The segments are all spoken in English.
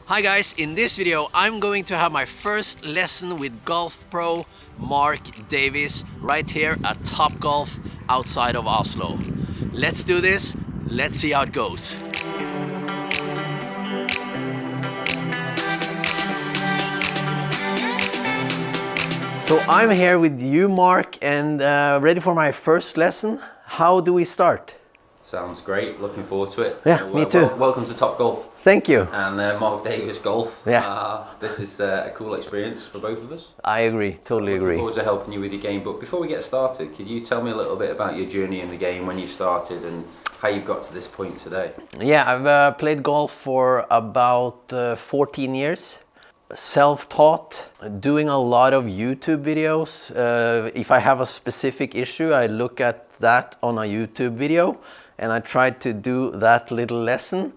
Hi guys, in this video I'm going to have my first lesson with golf pro Mark Davies right here at Toppgolf outside of Oslo. Let's do this, let's see how it goes. So I'm here with you, Mark, and ready for my first lesson. How do we start? Sounds great. Looking forward to it. Yeah, me too. Welcome to Toppgolf. Thank you. And Mark Davies Golf. Yeah. This is a cool experience for both of us. I agree, totally agree. Looking forward to helping you with your game. But before we get started, could you tell me a little bit about your journey in the game, when you started and how you got to this point today? Yeah, I've played golf for about 14 years. Self-taught, doing a lot of YouTube videos. If I have a specific issue, I look at that on a YouTube video and I try to do that little lesson.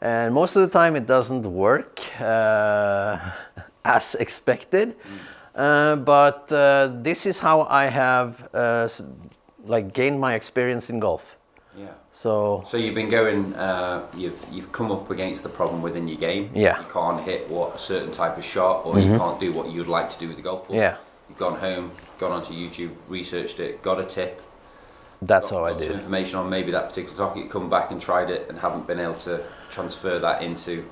And most of the time it doesn't work as expected. But this is how I have gained my experience in golf. Yeah. So you've been going. You've come up against the problem within your game. Yeah. You can't hit a certain type of shot, or you can't do what you'd like to do with the golf ball. Yeah. You've gone home, gone onto YouTube, researched it, got a tip. That's how I got do. some information on maybe that particular topic. You come back and tried it and haven't been able to transfer that into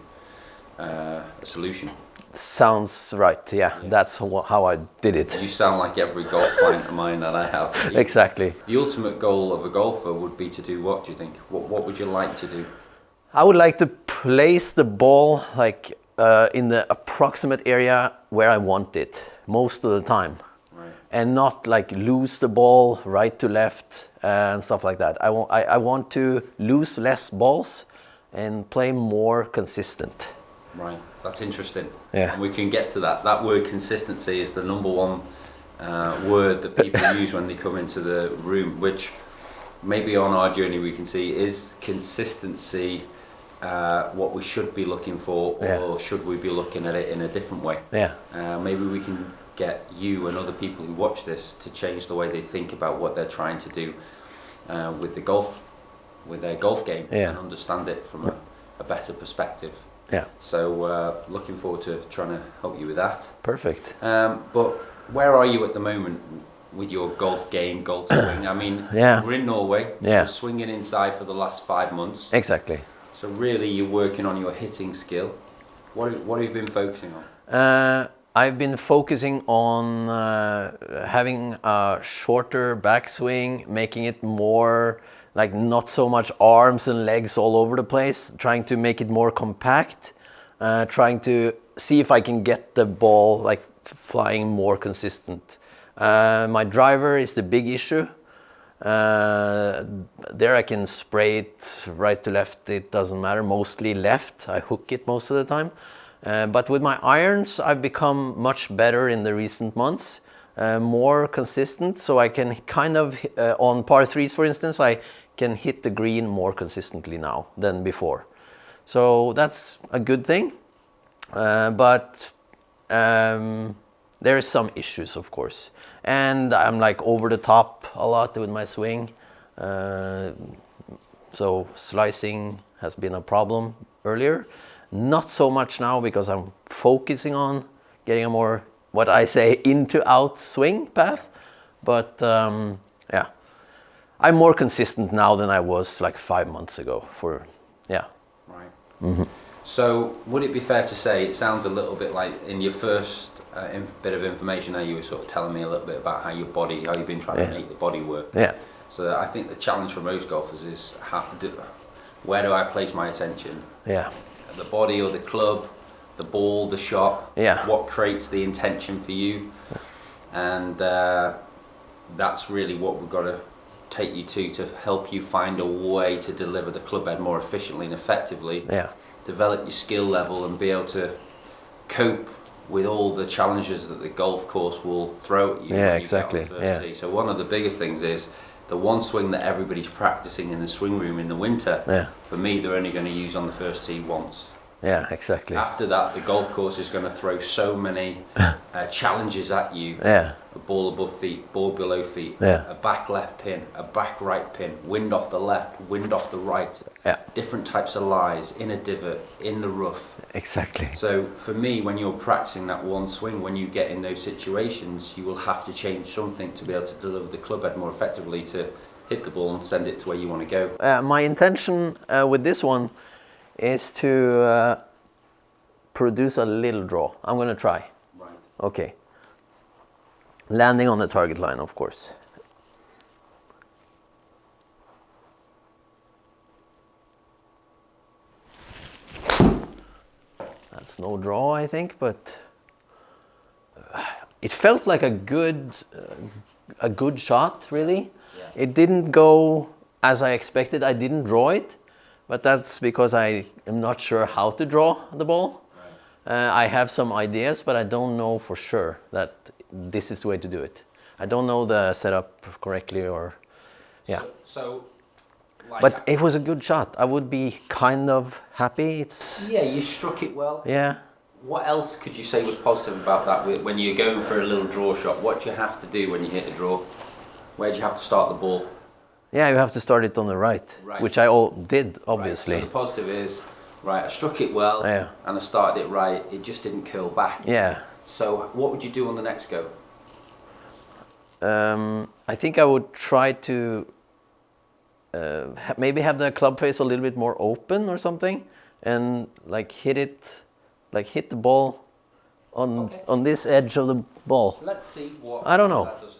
a solution. Sounds right, yeah. That's how I did it. You sound like every golf client of mine that I have. Exactly. The ultimate goal of a golfer would be to do what, do you think? What would you like to do? I would like to place the ball in the approximate area where I want it most of the time. Right. And not lose the ball right to left and stuff like that. I want to lose less balls and play more consistent. Right, that's interesting. Yeah. And we can get to that. That word consistency is the number one word that people use when they come into the room, which maybe on our journey we can see, is consistency what we should be looking for, or should we be looking at it in a different way? Yeah. Maybe we can get you and other people who watch this to change the way they think about what they're trying to do with their golf game, and understand it from a better perspective. Yeah. So looking forward to trying to help you with that. Perfect. But where are you at the moment with your golf game, golf swing? I mean, we're in Norway. Yeah. You're swinging inside for the last 5 months. Exactly. So really you're working on your hitting skill. What have you been focusing on? I've been focusing on having a shorter backswing, making it more not so much arms and legs all over the place, trying to make it more compact, trying to see if I can get the ball flying more consistent. My driver is the big issue. There I can spray it right to left, it doesn't matter, mostly left. I hook it most of the time. But with my irons, I've become much better in the recent months, more consistent, so I can kind of, on par threes for instance, I can hit the green more consistently now than before. So that's a good thing, but there is some issues, of course. And I'm over the top a lot with my swing, so slicing has been a problem earlier. Not so much now because I'm focusing on getting a more, what I say, into-out swing path. But yeah, I'm more consistent now than I was 5 months ago. Right. Mm-hmm. So would it be fair to say, it sounds a little bit like in your first bit of information now, you were sort of telling me a little bit about how you've been trying to make the body work. Yeah. So I think the challenge for most golfers is where do I place my attention? Yeah. The body or the club, the ball, the shot. Yeah. What creates the intention for you? And that's really what we've got to take you to help you find a way to deliver the club head more efficiently and effectively. Yeah. Develop your skill level and be able to cope with all the challenges that the golf course will throw at you. Yeah, exactly. Tee. So one of the biggest things is the one swing that everybody's practicing in the swing room in the winter. Yeah. For me, they're only going to use on the first tee once. Yeah, exactly. After that, the golf course is going to throw so many challenges at you. Yeah. A ball above feet, ball below feet, Yeah. a back left pin, a back right pin, wind off the left, wind off the right. Yeah. different types of lies, in a divot, in the rough. Exactly. So for me, when you're practicing that one swing, when you get in those situations, you will have to change something to be able to deliver the club head more effectively, to hit the ball and send it to where you want to go. My intention with this one is to produce a little draw. I'm going to try. Right. Okay. Landing on the target line, of course. That's no draw, I think, but it felt like a good shot, really. Yeah. It didn't go as I expected. I didn't draw it, but that's because I am not sure how to draw the ball. Right. I have some ideas, but I don't know for sure that this is the way to do it. I don't know the setup correctly, or yeah. So like, but it was a good shot. I would be kind of happy. Yeah, you struck it well. Yeah. What else could you say was positive about that? When you're going for a little draw shot, what do you have to do when you hit a draw? Where do you have to start the ball? Yeah, you have to start it on the right. Which I did, obviously. Right. So the positive is, right, I struck it well, and I started it right. It just didn't curl back. Yeah. So what would you do on the next go? I think I would try to maybe have the club face a little bit more open or something, and like hit the ball on this edge of the ball. Let's see what I don't know. That does.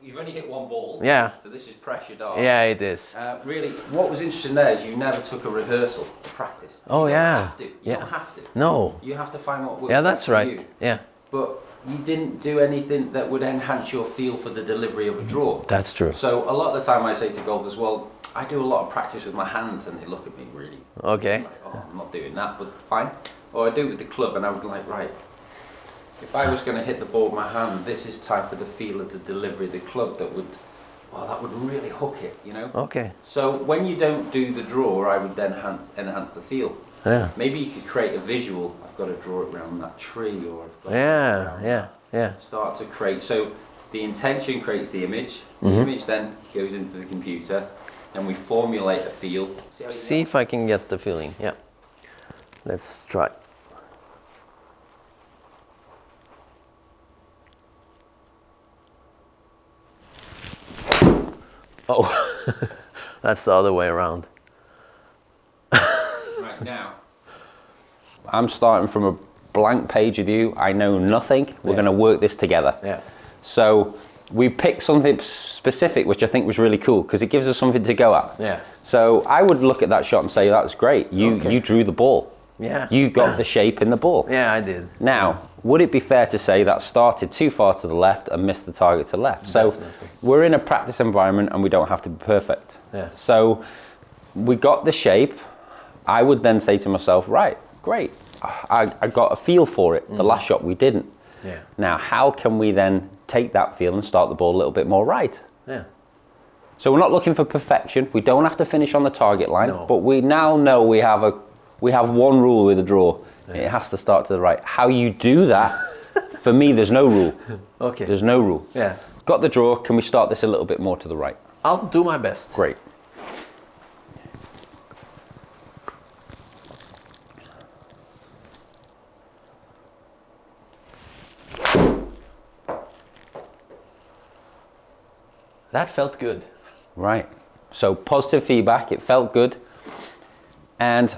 You've only hit one ball. Yeah. So this is pressure dart. Yeah, it is. Really, what was interesting there is you never took a rehearsal to practice. Oh, you yeah. Don't have to. You don't have to. No. You have to find what works. Yeah, that's for right. You. Yeah. But you didn't do anything that would enhance your feel for the delivery of a draw. That's true. So a lot of the time I say to golfers, well, I do a lot of practice with my hand, and they look at me really. Okay. Like, oh, I'm not doing that, but fine. Or I do it with the club, and I would like, right, if I was going to hit the ball with my hand, this is type of the feel of the delivery of the club that would really hook it, you know? Okay. So when you don't do the draw, I would then enhance the feel. Yeah. Maybe you could create a visual. I've got to draw it around that tree, or I've got to draw it around that. Start to create. So the intention creates the image. The image then goes into the computer, and we formulate a feel. See if I can get the feeling. Yeah. Let's try. Oh, that's the other way around. Right, now, I'm starting from a blank page with you. I know nothing. We're going to work this together. Yeah. So we picked something specific, which I think was really cool, because it gives us something to go at. Yeah. So I would look at that shot and say, that's great. You drew the ball. Yeah. You got the shape in the ball. Yeah, I did. Now, would it be fair to say that started too far to the left and missed the target to the left? Definitely. So we're in a practice environment, and we don't have to be perfect. Yeah. So we got the shape. I would then say to myself, right, great. I got a feel for it. The last shot we didn't. Yeah. Now, how can we then take that feel and start the ball a little bit more right? Yeah. So we're not looking for perfection. We don't have to finish on the target line, No. but we now know we have one rule with a draw. Yeah. It has to start to the right. How you do that, for me, there's no rule. Okay. There's no rule. Yeah. Got the draw. Can we start this a little bit more to the right? I'll do my best. Great. That felt good. Right. So positive feedback. It felt good. And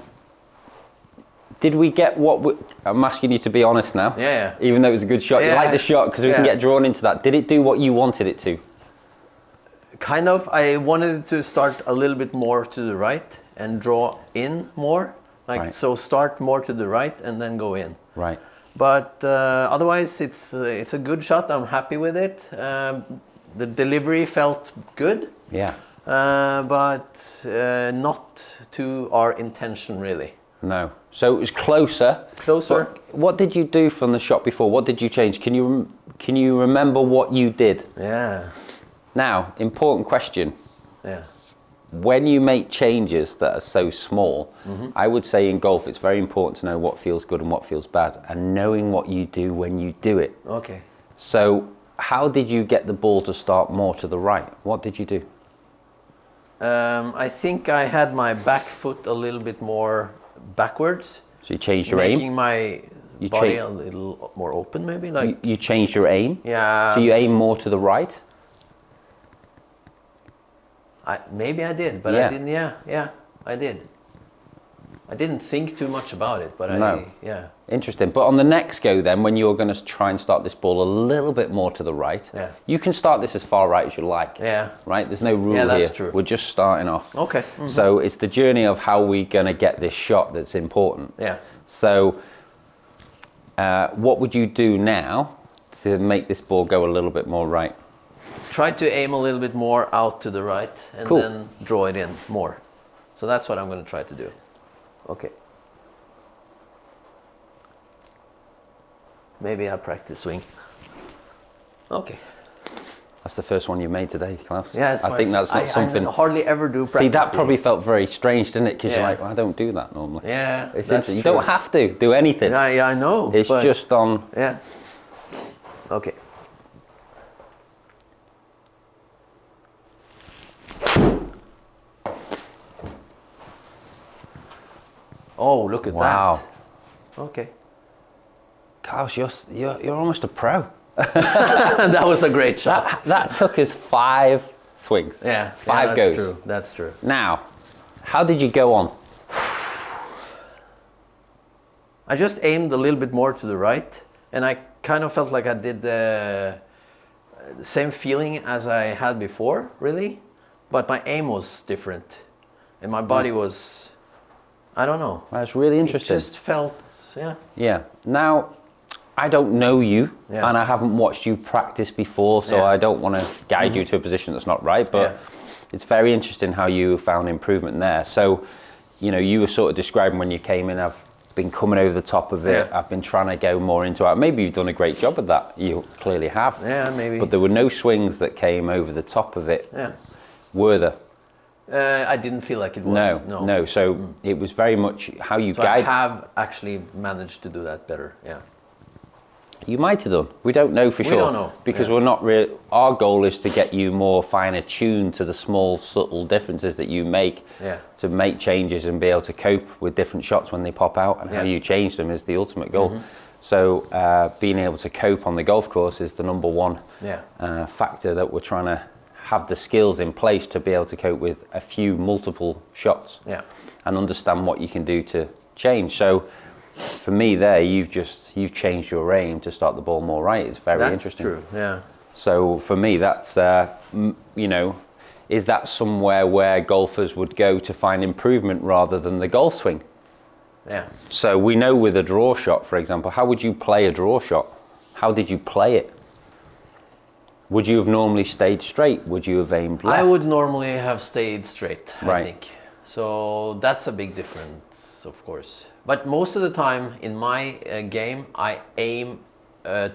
did we get I'm asking you to be honest now. Yeah. Even though it was a good shot. Yeah. You like the shot because we can get drawn into that. Did it do what you wanted it to? Kind of. I wanted it to start a little bit more to the right and draw in more. So start more to the right and then go in. Right. But otherwise, it's a good shot. I'm happy with it. The delivery felt good. Yeah. But not to our intention, really. No. So it was closer. Closer. What did you do from the shot before? What did you change? Can you remember what you did? Yeah. Now, important question. Yeah. When you make changes that are so small, I would say in golf it's very important to know what feels good and what feels bad, and knowing what you do when you do it. Okay. So how did you get the ball to start more to the right? What did you do? I think I had my back foot a little bit more backwards, So you changed your making aim. my You body cha- a little more open, maybe. Like You changed your aim. yeah. So you aim more to the right. Maybe I did, but Yeah. I didn't. Yeah, I did. I didn't think too much about it, but No. yeah. Interesting. But on the next go, then, when you're going to try and start this ball a little bit more to the right, Yeah. you can start this as far right as you like. Yeah. Right? There's no rule Yeah, that's here. true. We're just starting off. Okay. So it's the journey of how we're going to get this shot that's important. Yeah. So what would you do now to make this ball go a little bit more right? Try to aim a little bit more out to the right and Cool. then draw it in more. So that's what I'm going to try to do. Okay. Maybe I practice swing. Okay. That's the first one you made today, Klaus. Yeah, I think that's not something. I hardly ever do practice. See, that swing. probably felt very strange, didn't it? Because you're Yeah. like, well, I don't do that normally. Yeah, It's that's interesting. You true. don't have to do anything. Yeah, I know. It's but- just on. Yeah. Okay. Oh, look at Wow. that. Okay. Klaus, you're almost a pro. That was a great shot. That took us 5 swings. Yeah. Five that's goes. True. That's true. Now, how did you go on? I just aimed a little bit more to the right, and I kind of felt like I did the same feeling as I had before, really, but my aim was different, and my body was, I don't know. That's really It interesting. just felt, yeah. Yeah. Now, I don't know you, Yeah. and I haven't watched you practice before, so Yeah. I don't want to guide you to a position that's not right. But Yeah. it's very interesting how you found improvement there. So, you were sort of describing when you came in, I've been coming over the top of it. Yeah. I've been trying to go more into it. Maybe you've done a great job at that. You clearly have. Yeah, maybe. But there were no swings that came over the top of it. Yeah. Were there? I didn't feel like it was. No. So it was very much how you So I guide. have actually managed to do that better. Yeah. You might have done. We don't know for We sure. don't know, Because yeah. we're not really. Our goal is to get you more finer tuned to the small, subtle differences that you make. Yeah. To make changes and be able to cope with different shots when they pop out, and how Yeah. you change them is the ultimate goal. So being able to cope on the golf course is the number one Yeah. factor that we're trying to have the skills in place to be able to cope with a few multiple shots. Yeah. And understand what you can do to change. So for me there, you've changed your aim to start the ball more right. It's very That's interesting. true. Yeah. So for me, that's, is that somewhere where golfers would go to find improvement rather than the golf swing? Yeah. So we know with a draw shot, for example, how would you play a draw shot? How did you play it? Would you have normally stayed straight? Would you have aimed left? I would normally have stayed straight, I Right. think. So that's a big difference, of course. But most of the time in my game, I aim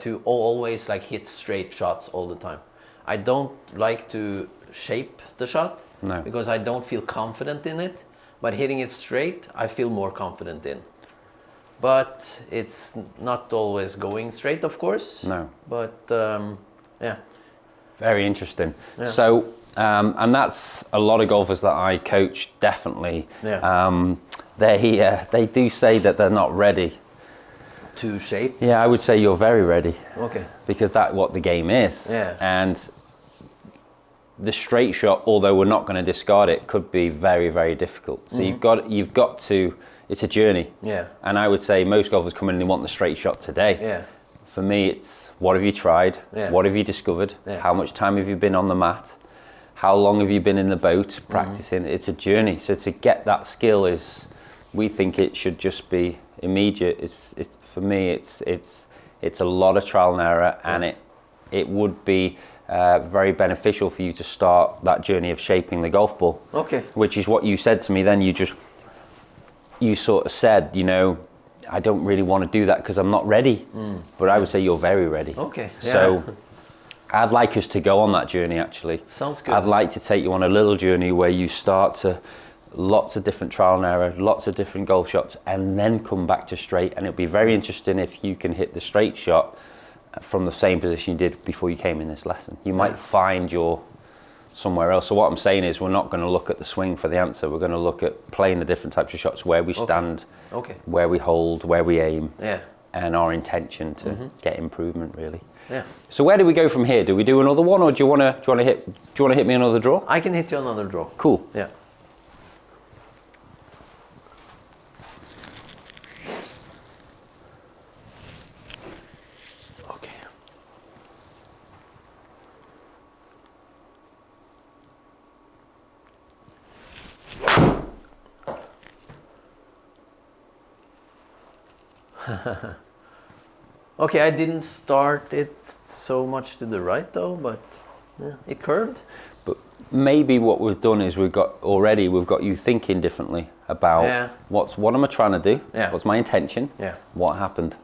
to always like hit straight shots all the time. I don't like to shape the shot No. because I don't feel confident in it. But hitting it straight, I feel more confident in. But it's not always going straight, of course. No. But yeah. Very interesting. Yeah. So, and that's a lot of golfers that I coach, definitely. Yeah. They do say that they're not ready. To shape. Yeah, I would say you're very ready, Okay. because that's what the game is. Yeah. And the straight shot, although we're not going to discard it, could be very, very difficult. So you've got to. It's a journey. Yeah. And I would say most golfers come in and they want the straight shot today. Yeah. For me, it's what have you tried? Yeah. What have you discovered? Yeah. How much time have you been on the mat? How long have you been in the boat practicing? It's a journey. So to get that skill is, we think it should just be immediate. It's for me, it's a lot of trial and error, and it would be very beneficial for you to start that journey of shaping the golf ball. Okay. Which is what you said to me then. You sort of said, I don't really want to do that because I'm not ready. But I would say you're very ready. Okay. So I'd like us to go on that journey, actually. Sounds good. I'd like to take you on a little journey where you start to lots of different trial and error, lots of different golf shots, and then come back to straight. And it'll be very interesting if you can hit the straight shot from the same position you did before you came in this lesson. You might find your somewhere else. So what I'm saying is we're not going to look at the swing for the answer. We're going to look at playing the different types of shots, where we stand, where we hold, where we aim, and our intention to get improvement, really. Yeah. So where do we go from here? Do we do another one, or do you want to hit me another draw? I can hit you another draw. Cool. Yeah. Okay, I didn't start it so much to the right though, but it curved. But maybe what we've done is we've got you thinking differently about what am I trying to do? Yeah. What's my intention? Yeah. What happened?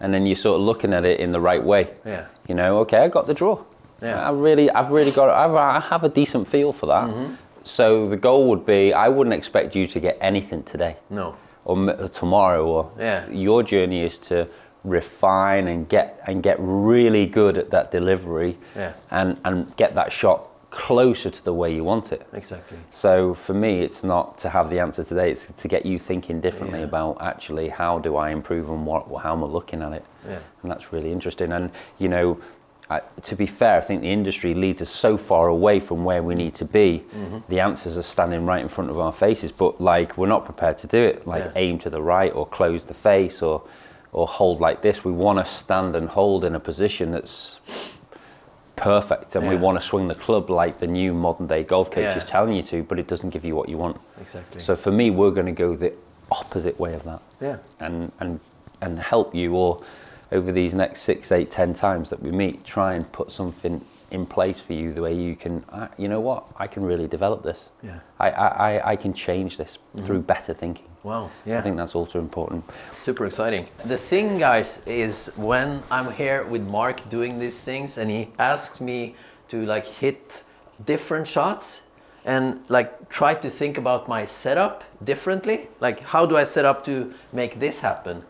And then you're sort of looking at it in the right way. Yeah. You know, okay, I got the draw. Yeah. I have a decent feel for that. So the goal would be, I wouldn't expect you to get anything today. No. Or tomorrow, or your journey is to refine and get really good at that delivery, and get that shot closer to the way you want it. Exactly. So for me, it's not to have the answer today, it's to get you thinking differently about actually how do I improve and how am I looking at it. And that's really interesting. And you know, to be fair, I think the industry leads us so far away from where we need to be. The answers are standing right in front of our faces, but like we're not prepared to do it. Like aim to the right, or close the face, or hold like this. We want to stand and hold in a position that's perfect, and we want to swing the club like the new modern day golf coach is telling you to, but it doesn't give you what you want. Exactly. So for me, we're going to go the opposite way of that. And help you, or over these next 6, 8, 10 times that we meet, try and put something in place for you the way you can, you know what, I can really develop this. I can change this through better thinking. Wow, yeah. I think that's also important. Super exciting. The thing, guys, is when I'm here with Mark doing these things and he asks me to like hit different shots and like try to think about my setup differently, like how do I set up to make this happen?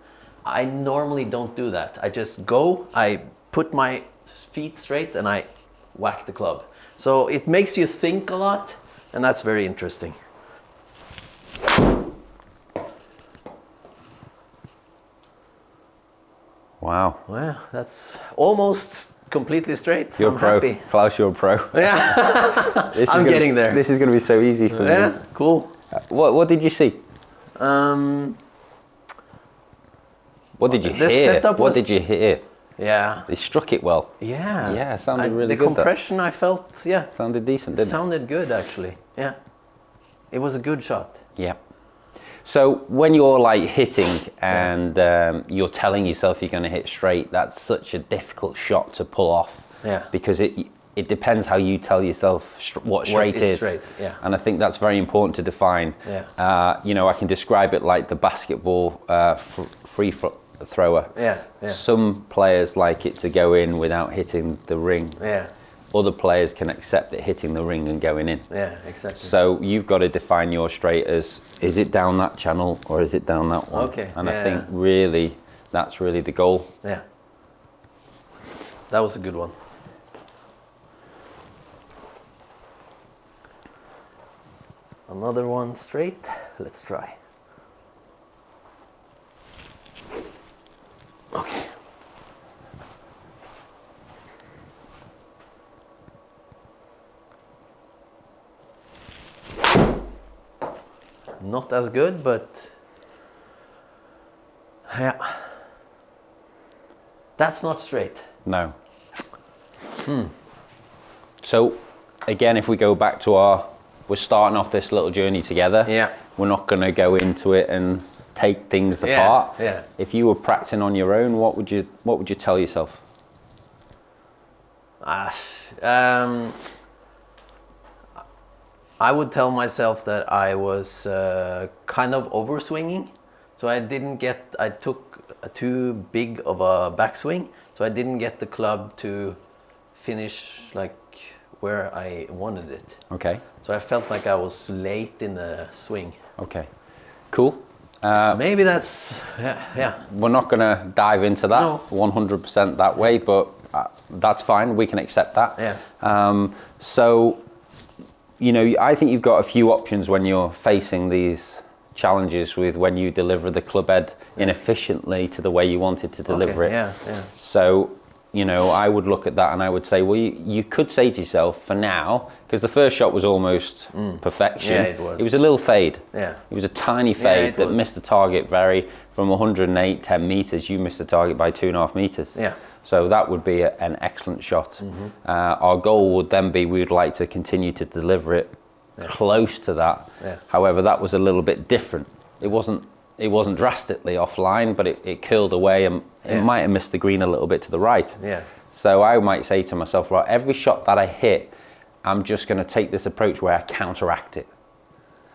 I normally don't do that. I just go, I put my feet straight and I whack the club. So it makes you think a lot, and that's very interesting. Wow. Well, that's almost completely straight. You're I'm pro. happy. Klaus, you're a pro. Yeah. I'm getting there. This is going to be so easy for me. Yeah, cool. What did you see? What did you hear? What did you hear? Yeah. They struck it well. Yeah. Yeah, it sounded really good. good. The compression I felt, sounded decent, didn't it? Sounded good, actually. Yeah. It was a good shot. Yeah. So when you're like hitting and you're telling yourself you're going to hit straight, that's such a difficult shot to pull off. Yeah. Because it depends how you tell yourself what straight is. Straight, yeah. And I think that's very important to define. Yeah. You know, I can describe it like the basketball free thrower. Yeah, yeah. Some players like it to go in without hitting the ring. Yeah. Other players can accept it hitting the ring and going in. Yeah, exactly. So you've got to define your straight as, is it down that channel or is it down that one? Okay. And I think really, that's really the goal. Yeah. That was a good one. Another one straight. Let's try. Okay. Not as good, but yeah. That's not straight. No. So again, if we go back to we're starting off this little journey together. Yeah. We're not going to go into it and take things apart. Yeah. If you were practicing on your own, what would you tell yourself? I would tell myself that I was kind of overswinging, so I took too big of a backswing, so I didn't get the club to finish like where I wanted it. Okay. So I felt like I was late in the swing. Okay. Cool. Maybe that's yeah. We're not going to dive into that 100% that way, but that's fine. We can accept that. Yeah. So you know, I think you've got a few options when you're facing these challenges with when you deliver the club head inefficiently to the way you wanted to deliver it. Yeah. So, you know, I would look at that and I would say, well, you could say to yourself for now, because the first shot was almost perfection. Yeah, it was. It was a little fade. Yeah. It was a tiny fade that missed the target from 108, 10 meters, you missed the target by 2.5 meters. Yeah. So that would be an excellent shot. Our goal would then be, we would like to continue to deliver it close to that. Yeah. However, that was a little bit different. It wasn't drastically offline, but it curled away and it might have missed the green a little bit to the right. Yeah. So I might say to myself, right, every shot that I hit, I'm just going to take this approach where I counteract it.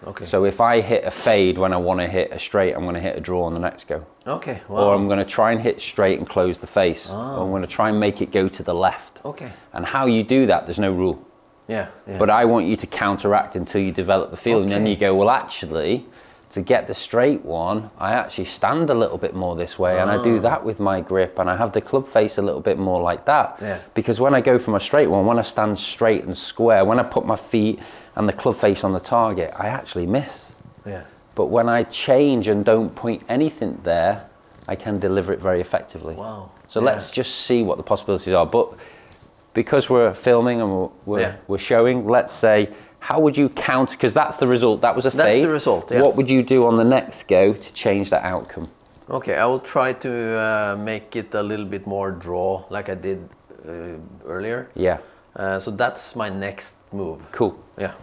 Okay. So if I hit a fade when I want to hit a straight, I'm going to hit a draw on the next go. Okay. Wow. Or I'm going to try and hit straight and close the face. Or I'm going to try and make it go to the left. Okay. And how you do that, there's no rule. Yeah. But I want you to counteract until you develop the feel. And then you go, well, actually, to get the straight one, I actually stand a little bit more this way. And I do that with my grip. And I have the club face a little bit more like that. Yeah. Because when I go from a straight one, when I stand straight and square, when I put my feet and the club face on the target, I actually miss. Yeah. But when I change and don't point anything there, I can deliver it very effectively. Wow. So let's just see what the possibilities are. But because we're filming and we're showing, let's say, how would you count? Because that's the result. That was a fade. That's the result, yeah. What would you do on the next go to change that outcome? Okay, I will try to make it a little bit more draw like I did earlier. Yeah. So that's my next move. Cool. Yeah.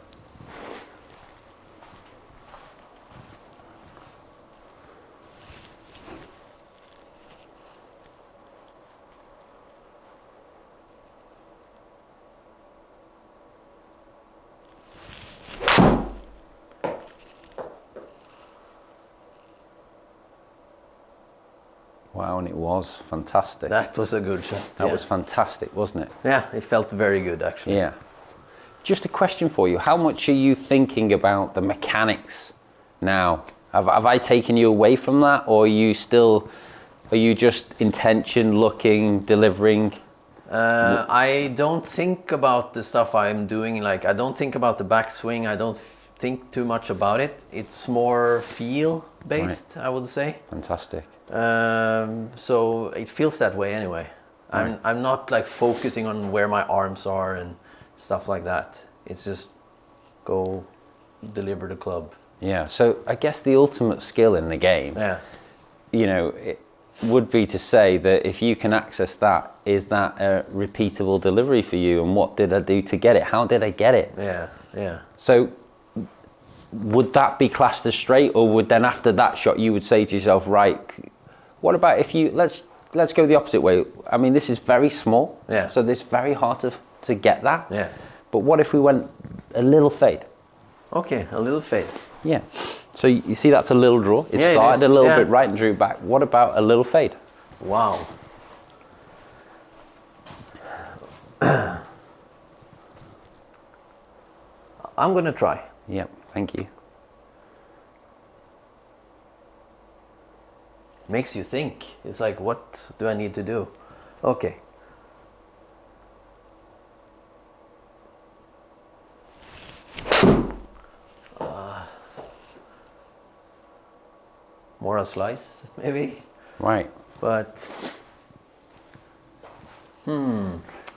Wow, and it was fantastic. That was a good shot. That was fantastic, wasn't it? Yeah, it felt very good actually. Yeah. Just a question for you. How much are you thinking about the mechanics now? Have I taken you away from that, or are you just intention, looking, delivering? I don't think about the stuff I'm doing. Like, I don't think about the backswing. I don't think too much about it. It's more feel based, I would say. Fantastic. So it feels that way anyway. I'm not like focusing on where my arms are and stuff like that. It's just go deliver the club. Yeah, so I guess the ultimate skill in the game, you know, it would be to say that if you can access that, is that a repeatable delivery for you? And what did I do to get it? How did I get it? Yeah. So would that be classed as straight, or would then after that shot you would say to yourself, right, what about if you, let's go the opposite way. I mean, this is very small, so it's very hard to get that. Yeah. But what if we went a little fade? Okay, a little fade. Yeah. So you see that's a little draw. It started a little bit right and drew back. What about a little fade? Wow. I'm gonna try. Yeah, thank you. Makes you think. It's like, what do I need to do? Okay. More a slice, maybe. Right. But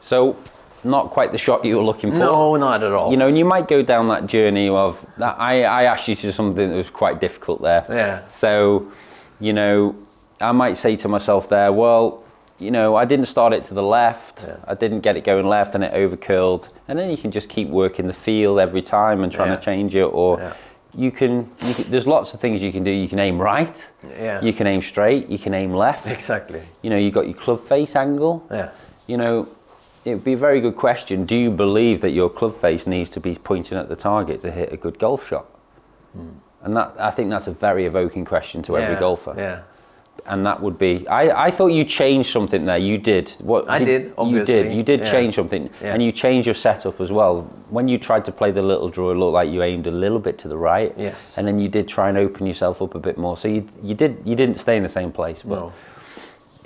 So not quite the shot you were looking for. no, not at all. You know, and you might go down that journey of that. I asked you to do something that was quite difficult there. Yeah. So, you know, I might say to myself there, well, you know, I didn't start it to the left. I didn't get it going left, and it overcurled. And then you can just keep working the feel every time and trying to change it, or you can. There's lots of things you can do. You can aim right. Yeah. You can aim straight. You can aim left. Exactly. You know, you got your club face angle. Yeah. You know, it would be a very good question. Do you believe that your club face needs to be pointing at the target to hit a good golf shot? And that, I think that's a very evoking question to every golfer. Yeah. And that would be, I thought you changed something there. You did. What I did, obviously. You did change something. And you changed your setup as well. When you tried to play the little draw, it looked like you aimed a little bit to the right. Yes. And then you did try and open yourself up a bit more. So you didn't stay in the same place. But no.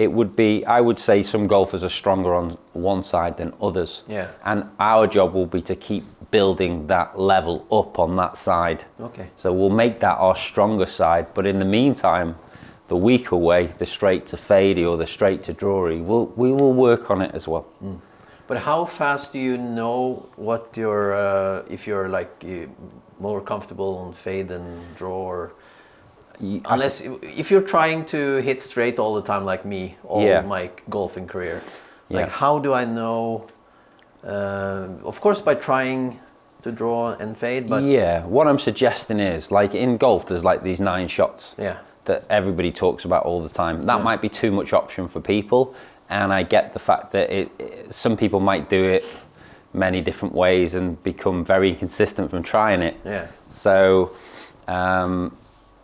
it would be, I would say some golfers are stronger on one side than others. Yeah. And our job will be to keep building that level up on that side. Okay. So we'll make that our stronger side, but in the meantime, the weaker way, the straight to fadey or the straight to drawy, we will work on it as well. But how fast do you know what your if you're like more comfortable on fade than draw? Or unless if you're trying to hit straight all the time like me, all my golfing career, like how do I know? Of course, by trying to draw and fade, but what I'm suggesting is, like in golf, there's like these 9 shots that everybody talks about all the time. That might be too much option for people, and I get the fact that some people might do it many different ways and become very inconsistent from trying it. So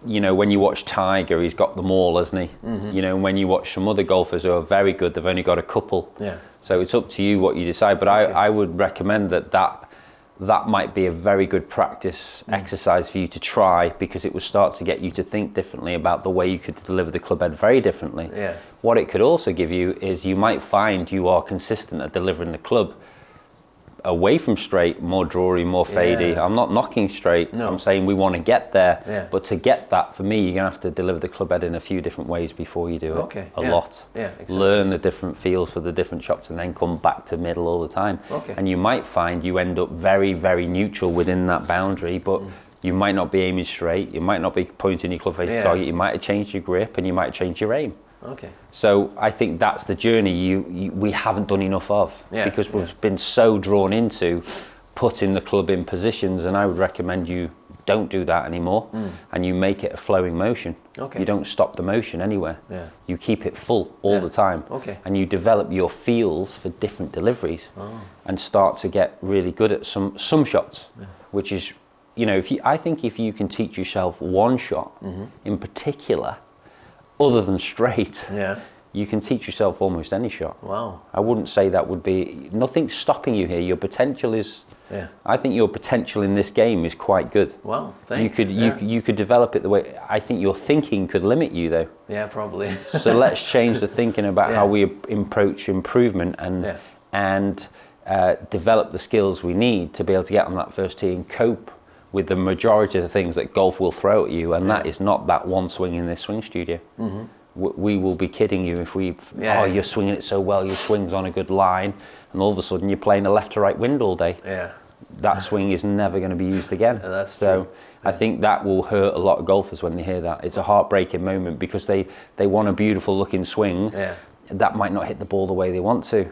you know, when you watch Tiger, he's got them all, hasn't he? You know, when you watch some other golfers who are very good, they've only got a couple. So it's up to you what you decide. But I would recommend that might be a very good practice exercise for you to try, because it will start to get you to think differently about the way you could deliver the club head very differently. What it could also give you is you might find you are consistent at delivering the club away from straight, more drawy, more fadey. I'm not knocking straight. I'm saying we want to get there. But to get that, for me, you're going to have to deliver the club head in a few different ways before you do it. A lot. Exactly. Learn the different feels for the different shots and then come back to middle all the time. And you might find you end up very, very neutral within that boundary, but you might not be aiming straight. You might not be pointing your club face to target. You might have changed your grip and you might have changed your aim. So I think that's the journey we haven't done enough of, because we've been so drawn into putting the club in positions, and I would recommend you don't do that anymore, and you make it a flowing motion. You don't stop the motion anywhere. You keep it full all the time, and you develop your feels for different deliveries and start to get really good at some shots, which is, you know, I think if you can teach yourself one shot in particular, other than straight, you can teach yourself almost any shot. I wouldn't say that would be, nothing's stopping you here. Your potential is, I think your potential in this game is quite good. Thanks. You could develop it the way, I think your thinking could limit you though. Probably. So let's change the thinking about how we approach improvement and develop the skills we need to be able to get on that first tee and cope with the majority of the things that golf will throw at you, and that is not that one swing in this swing studio. We will be kidding you if you're swinging it so well, your swing's on a good line, and all of a sudden you're playing a left to right wind all day. That swing is never going to be used again. So I think that will hurt a lot of golfers when they hear that. It's a heartbreaking moment, because they want a beautiful looking swing that might not hit the ball the way they want to.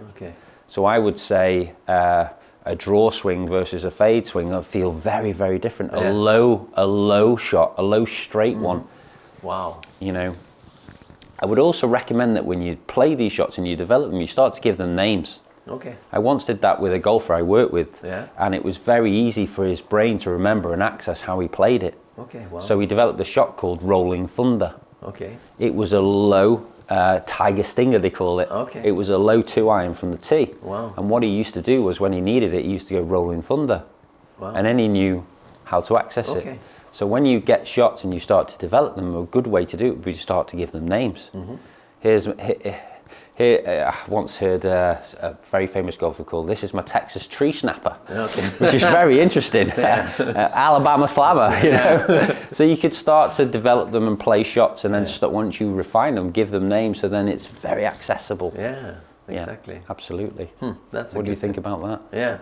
So I would say a draw swing versus a fade swing, I feel very, very different. A low shot, a low straight one. You know, I would also recommend that when you play these shots and you develop them, you start to give them names. I once did that with a golfer I worked with, and it was very easy for his brain to remember and access how he played it. So we developed a shot called Rolling Thunder. It was a low Tiger Stinger, they call it. It was a low 2-iron from the tee. And what he used to do was, when he needed it, he used to go Rolling Thunder. And then he knew how to access it. So when you get shots and you start to develop them, a good way to do it would be to start to give them names. I once heard a very famous golfer called, "This is my Texas tree snapper," which is very interesting. Alabama slammer, you know. So you could start to develop them and play shots, and then once you refine them, give them names, so then it's very accessible. Exactly. Absolutely. What do you think about that?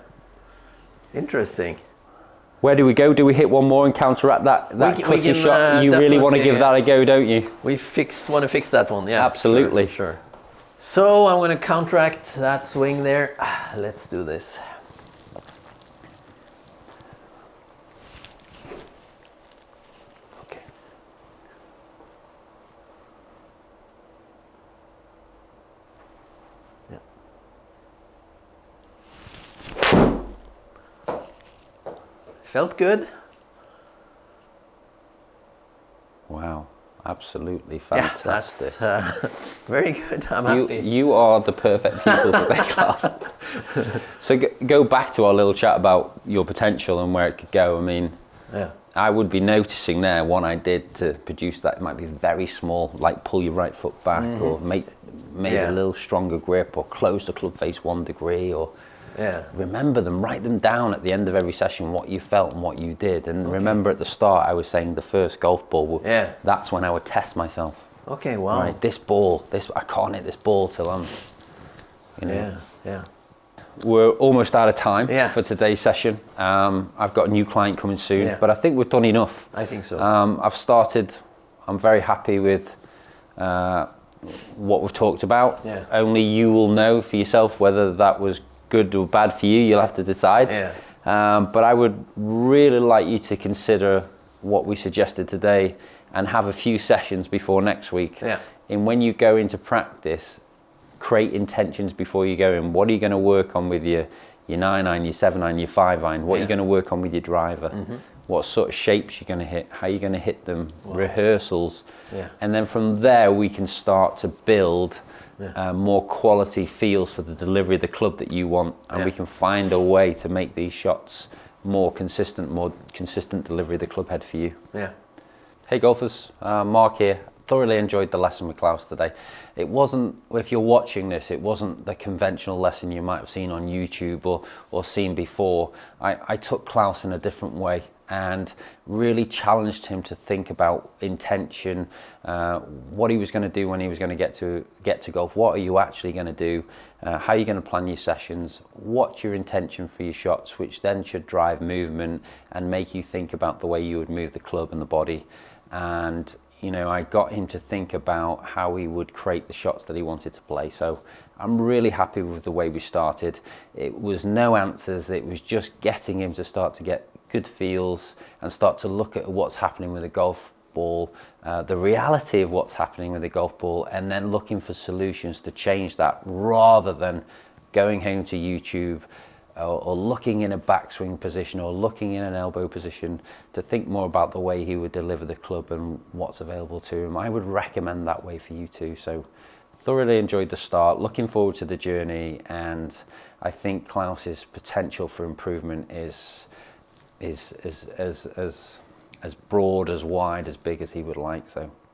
Interesting. Where do we go? Do we hit one more and counteract that clicky shot? You really want to give that a go, don't you? We want to fix that one. Absolutely. Sure. So I'm going to counteract that swing there. Let's do this. Felt good. Wow. Absolutely fantastic. That's very good. I'm happy. You are the perfect people for that class. So go back to our little chat about your potential and where it could go. I mean, I would be noticing there what I did to produce that. It might be very small, like pull your right foot back, or make a little stronger grip, or close the club face 1 degree, or remember them, write them down at the end of every session, what you felt and what you did. And remember at the start, I was saying the first golf ball, that's when I would test myself. Okay, wow. Right, this ball, I can't hit this ball till I'm, you know. We're almost out of time for today's session. I've got a new client coming soon, but I think we've done enough. I think so. I'm very happy with what we've talked about. Only you will know for yourself whether that was good or bad for you. You'll have to decide. But I would really like you to consider what we suggested today and have a few sessions before next week. And when you go into practice, create intentions before you go in. What are you going to work on with your 9-iron, your 7-iron, your 5-iron? What are you going to work on with your driver? What sort of shapes you're going to hit? How are you going to hit them? Rehearsals. And then from there we can start to build more quality feels for the delivery of the club that you want, and we can find a way to make these shots more consistent delivery of the club head for you. Hey golfers, Mark here. Thoroughly enjoyed the lesson with Klaus today. It wasn't, if you're watching this, it wasn't the conventional lesson you might have seen on YouTube or seen before. I took Klaus in a different way and really challenged him to think about intention, what he was going to do when he was going to get to golf. What are you actually going to do? How are you going to plan your sessions? What's your intention for your shots, which then should drive movement and make you think about the way you would move the club and the body. And you know, I got him to think about how he would create the shots that he wanted to play. So I'm really happy with the way we started. It was no answers, it was just getting him to start to get good feels and start to look at what's happening with the golf ball, the reality of what's happening with the golf ball, and then looking for solutions to change that, rather than going home to YouTube or looking in a backswing position or looking in an elbow position, to think more about the way he would deliver the club and what's available to him. I would recommend that way for you too. So thoroughly enjoyed the start, looking forward to the journey, and I think Klaus's potential for improvement is as broad, as wide, as big as he would like. So